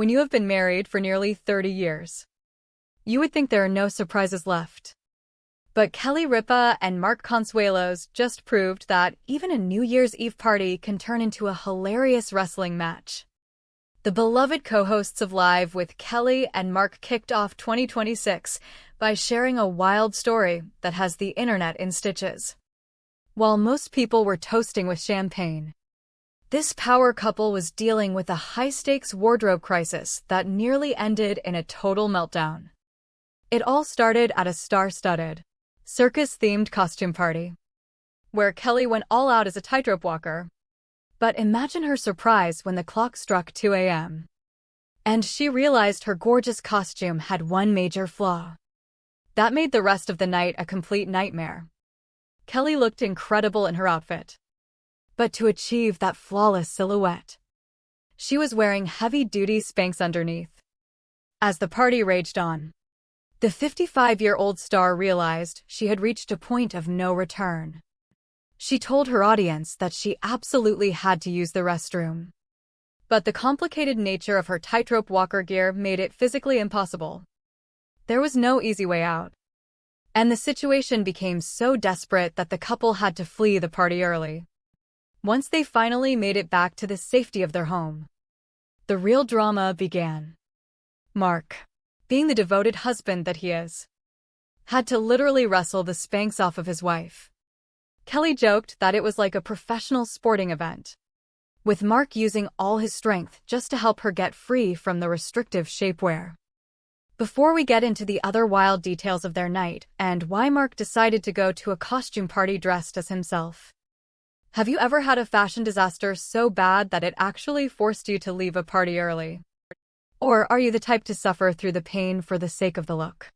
When you have been married for nearly 30 years, you would think there are no surprises left. But Kelly Ripa and Mark Consuelos just proved that even a New Year's Eve party can turn into a hilarious wrestling match. The beloved co-hosts of Live with Kelly and Mark kicked off 2026 by sharing a wild story that has the internet in stitches. While most people were toasting with champagne, this power couple was dealing with a high-stakes wardrobe crisis that nearly ended in a total meltdown. It all started at a star-studded, circus-themed costume party, where Kelly went all out as a tightrope walker. But imagine her surprise when the clock struck 2 a.m. and she realized her gorgeous costume had one major flaw. That made the rest of the night a complete nightmare. Kelly looked incredible in her outfit, but to achieve that flawless silhouette, she was wearing heavy-duty Spanx underneath. As the party raged on, the 55-year-old star realized she had reached a point of no return. She told her audience that she absolutely had to use the restroom. But the complicated nature of her tightrope walker gear made it physically impossible. There was no easy way out, and the situation became so desperate that the couple had to flee the party early. Once they finally made it back to the safety of their home, the real drama began. Mark, being the devoted husband that he is, had to literally wrestle the Spanx off of his wife. Kelly joked that it was like a professional sporting event, with Mark using all his strength just to help her get free from the restrictive shapewear. Before we get into the other wild details of their night and why Mark decided to go to a costume party dressed as himself, have you ever had a fashion disaster so bad that it actually forced you to leave a party early? Or are you the type to suffer through the pain for the sake of the look?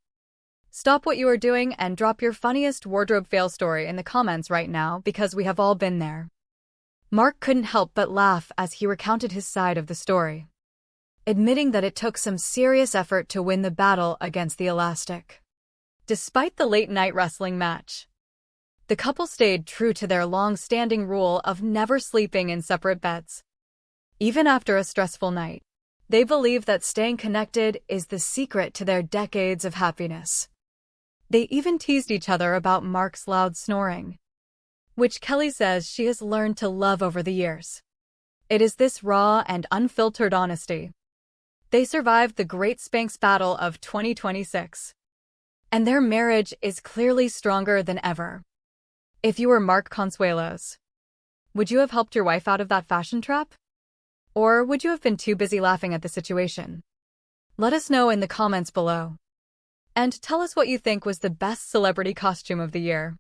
Stop what you are doing and drop your funniest wardrobe fail story in the comments right now, because we have all been there. Mark couldn't help but laugh as he recounted his side of the story, admitting that it took some serious effort to win the battle against the elastic. Despite the late-night wrestling match, the couple stayed true to their long-standing rule of never sleeping in separate beds. Even after a stressful night, they believe that staying connected is the secret to their decades of happiness. They even teased each other about Mark's loud snoring, which Kelly says she has learned to love over the years. It is this raw and unfiltered honesty. They survived the Great Spanx Battle of 2026, and their marriage is clearly stronger than ever. If you were Mark Consuelos, would you have helped your wife out of that fashion trap? Or would you have been too busy laughing at the situation? Let us know in the comments below. And tell us what you think was the best celebrity costume of the year.